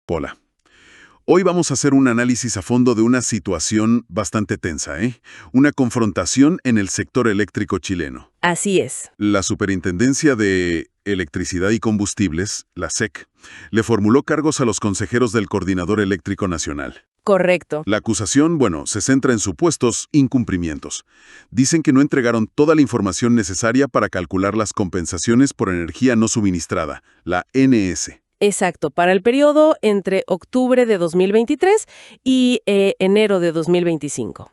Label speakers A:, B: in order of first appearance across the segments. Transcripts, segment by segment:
A: Pola. Hoy vamos a hacer un análisis a fondo de una situación bastante tensa, ¿eh? Una confrontación en el sector eléctrico chileno.
B: Así es.
A: La Superintendencia de Electricidad y Combustibles, la SEC, le formuló cargos a los consejeros del Coordinador Eléctrico Nacional.
B: Correcto.
A: La acusación, se centra en supuestos incumplimientos. Dicen que no entregaron toda la información necesaria para calcular las compensaciones por energía no suministrada, la NS.
B: Exacto, para el periodo entre octubre de 2023 y enero de 2025.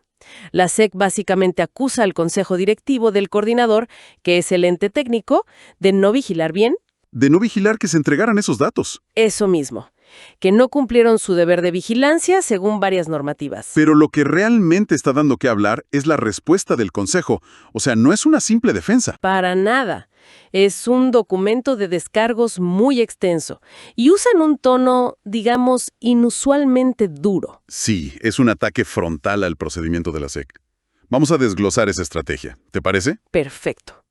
B: La SEC básicamente acusa al Consejo Directivo del Coordinador, que es el ente técnico, de no vigilar bien.
A: De no vigilar que se entregaran esos datos.
B: Eso mismo, que no cumplieron su deber de vigilancia según varias normativas.
A: Pero lo que realmente está dando que hablar es la respuesta del Consejo. O sea, no es una simple defensa.
B: Para nada. Es un documento de descargos muy extenso y usan un tono, digamos, inusualmente duro.
A: Sí, es un ataque frontal al procedimiento de la SEC. Vamos a desglosar esa estrategia. ¿Te parece?
B: Perfecto.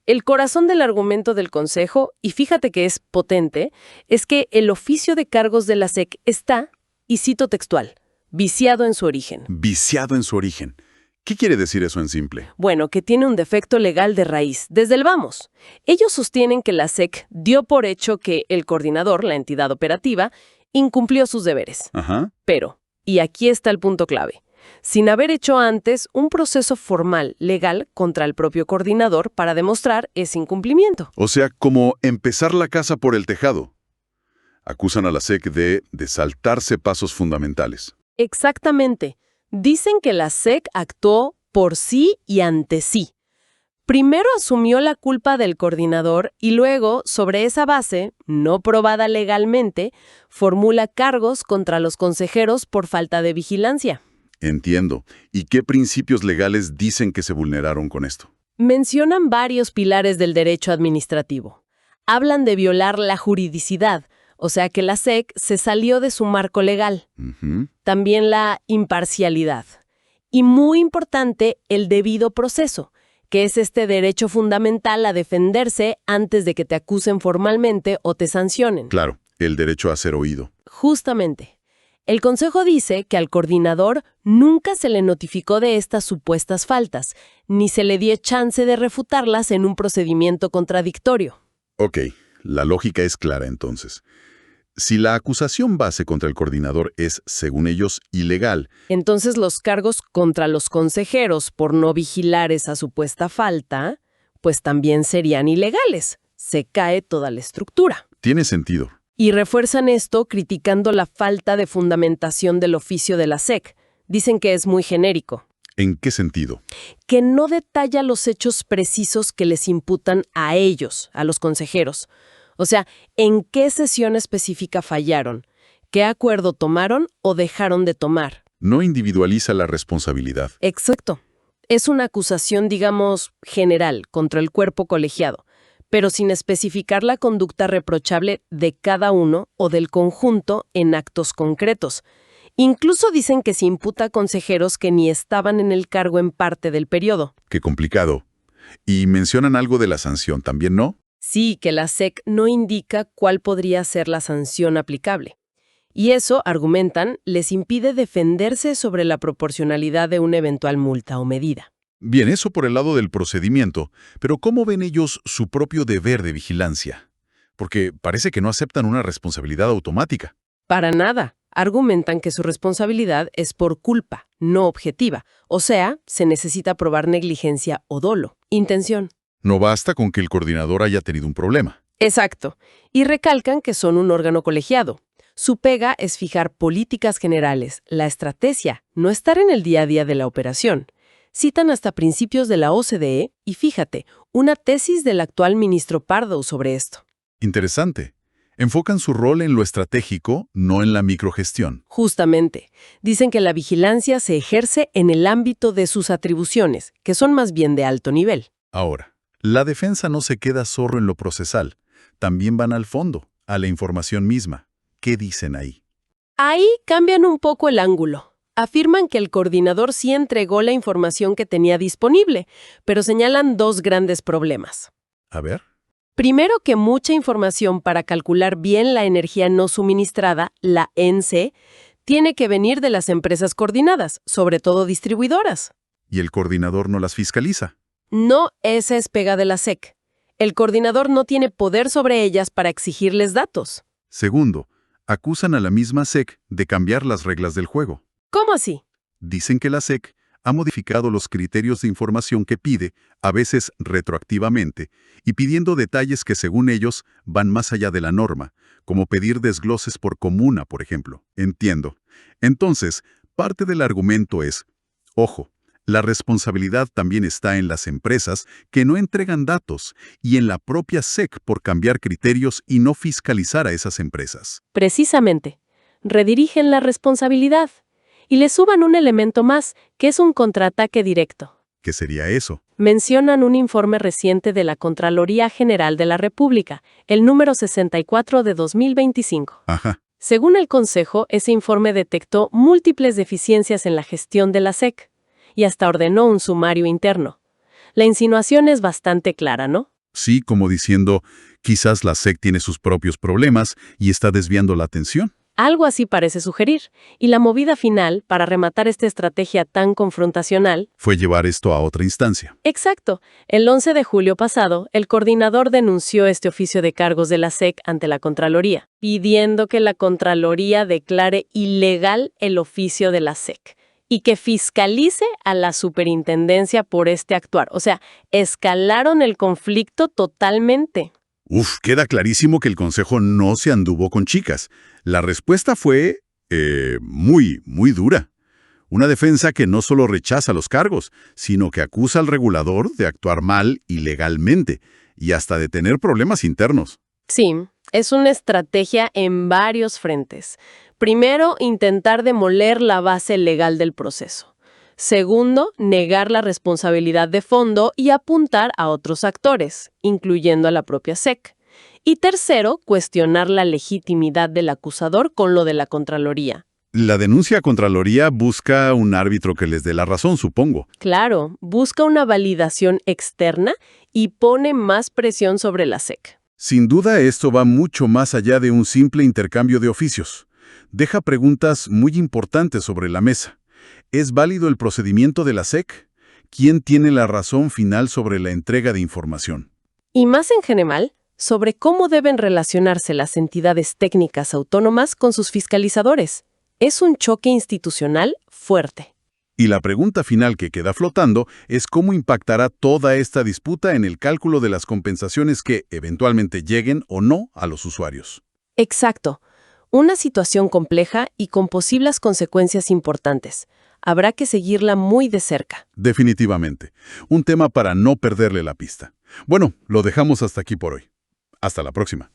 B: El corazón del argumento del Consejo, y fíjate que es potente, es que el oficio de cargos de la SEC está, y cito textual, viciado en su origen.
A: Viciado en su origen. ¿Qué quiere decir eso en simple?
B: Bueno, que tiene un defecto legal de raíz, desde el vamos. Ellos sostienen que la SEC dio por hecho que el coordinador, la entidad operativa, incumplió sus deberes.
A: Ajá.
B: Pero, y aquí está el punto clave, sin haber hecho antes un proceso formal, legal, contra el propio coordinador para demostrar ese incumplimiento.
A: O sea, como empezar la casa por el tejado. Acusan a la SEC de saltarse pasos fundamentales.
B: Exactamente. Dicen que la SEC actuó por sí y ante sí. Primero asumió la culpa del coordinador y luego, sobre esa base, no probada legalmente, formula cargos contra los consejeros por falta de vigilancia.
A: Entiendo. ¿Y qué principios legales dicen que se vulneraron con esto?
B: Mencionan varios pilares del derecho administrativo. Hablan de violar la juridicidad, o sea que la SEC se salió de su marco legal. También la imparcialidad. Y muy importante, el debido proceso, que es este derecho fundamental a defenderse antes de que te acusen formalmente o te sancionen.
A: Claro, el derecho a ser oído.
B: Justamente. El Consejo dice que al coordinador nunca se le notificó de estas supuestas faltas, ni se le dio chance de refutarlas en un procedimiento contradictorio.
A: Ok, la lógica es clara entonces. Si la acusación base contra el coordinador es, según ellos, ilegal,
B: entonces los cargos contra los consejeros por no vigilar esa supuesta falta, pues también serían ilegales. Se cae toda la estructura.
A: tiene sentido.
B: Y refuerzan esto criticando la falta de fundamentación del oficio de la SEC. Dicen que es muy genérico.
A: ¿En qué sentido?
B: Que no detalla los hechos precisos que les imputan a ellos, a los consejeros. O sea, en qué sesión específica fallaron, qué acuerdo tomaron o dejaron de tomar.
A: No individualiza la responsabilidad.
B: Exacto. Es una acusación, digamos, general contra el cuerpo colegiado, pero sin especificar la conducta reprochable de cada uno o del conjunto en actos concretos. Incluso dicen que se imputa a consejeros que ni estaban en el cargo en parte del periodo.
A: Qué complicado. Y mencionan algo de la sanción, ¿también no?
B: Sí, que la SEC no indica cuál podría ser la sanción aplicable. Y eso, argumentan, les impide defenderse sobre la proporcionalidad de una eventual multa o medida.
A: Bien, eso por el lado del procedimiento, pero ¿cómo ven ellos su propio deber de vigilancia? Porque parece que no aceptan una responsabilidad automática.
B: Para nada. Argumentan que su responsabilidad es por culpa, no objetiva. O sea, se necesita probar negligencia o dolo, intención.
A: No basta con que el coordinador haya tenido un problema.
B: Exacto. Y recalcan que son un órgano colegiado. Su pega es fijar políticas generales, la estrategia, no estar en el día a día de la operación. Citan hasta principios de la OCDE y fíjate, una tesis del actual ministro Pardo sobre esto.
A: Interesante. Enfocan su rol en lo estratégico, no en la microgestión.
B: Justamente, dicen que la vigilancia se ejerce en el ámbito de sus atribuciones, que son más bien de alto nivel.
A: Ahora, la defensa no se queda solo en lo procesal. También van al fondo, a la información misma. ¿Qué dicen ahí?
B: Ahí cambian un poco el ángulo. Afirman que el coordinador sí entregó la información que tenía disponible, pero señalan dos grandes problemas.
A: A ver.
B: Primero que mucha información para calcular bien la energía no suministrada, la ENSE, tiene que venir de las empresas coordinadas, sobre todo distribuidoras.
A: Y el coordinador no las fiscaliza.
B: No, esa es pega de la SEC. El coordinador no tiene poder sobre ellas para exigirles datos.
A: Segundo, acusan a la misma SEC de cambiar las reglas del juego.
B: ¿Cómo así?
A: Dicen que la SEC ha modificado los criterios de información que pide, a veces retroactivamente, y pidiendo detalles que según ellos van más allá de la norma, como pedir desgloses por comuna, por ejemplo. Entiendo. Entonces, parte del argumento es, ojo, la responsabilidad también está en las empresas que no entregan datos y en la propia SEC por cambiar criterios y no fiscalizar a esas empresas.
B: Precisamente, redirigen la responsabilidad y le suban un elemento más, que es un contraataque directo.
A: ¿Qué sería eso?
B: Mencionan un informe reciente de la Contraloría General de la República, el número 64 de 2025.
A: Ajá.
B: Según el Consejo, ese informe detectó múltiples deficiencias en la gestión de la SEC y hasta ordenó un sumario interno. La insinuación es bastante clara, ¿no?
A: Sí, como diciendo, quizás la SEC tiene sus propios problemas y está desviando la atención.
B: Algo así parece sugerir, y la movida final, para rematar esta estrategia tan confrontacional,
A: Fue llevar esto a otra instancia.
B: exacto. El 11 de julio pasado, el coordinador denunció este oficio de cargos de la SEC ante la Contraloría, pidiendo que la Contraloría declare ilegal el oficio de la SEC y que fiscalice a la superintendencia por este actuar. O sea, escalaron el conflicto totalmente.
A: Queda clarísimo que el Consejo no se anduvo con chicas. La respuesta fue muy dura. Una defensa que no solo rechaza los cargos, sino que acusa al regulador de actuar mal ilegalmente y hasta de tener problemas internos.
B: Sí, es una estrategia en varios frentes. Primero, intentar demoler la base legal del proceso. Segundo, negar la responsabilidad de fondo y apuntar a otros actores, incluyendo a la propia SEC. Y tercero, cuestionar la legitimidad del acusador con lo de la Contraloría.
A: La denuncia a Contraloría busca un árbitro que les dé la razón, supongo.
B: Claro, busca una validación externa y pone más presión sobre la SEC.
A: Sin duda, esto va mucho más allá de un simple intercambio de oficios. Deja preguntas muy importantes sobre la mesa. ¿Es válido el procedimiento de la SEC? ¿Quién tiene la razón final sobre la entrega de información?
B: Y más en general, sobre cómo deben relacionarse las entidades técnicas autónomas con sus fiscalizadores. Es un choque institucional fuerte.
A: Y la pregunta final que queda flotando es cómo impactará toda esta disputa en el cálculo de las compensaciones que eventualmente lleguen o no a los usuarios.
B: Exacto. Una situación compleja y con posibles consecuencias importantes. Habrá que seguirla muy de cerca.
A: Definitivamente. Un tema para no perderle la pista. Bueno, lo dejamos hasta aquí por hoy. Hasta la próxima.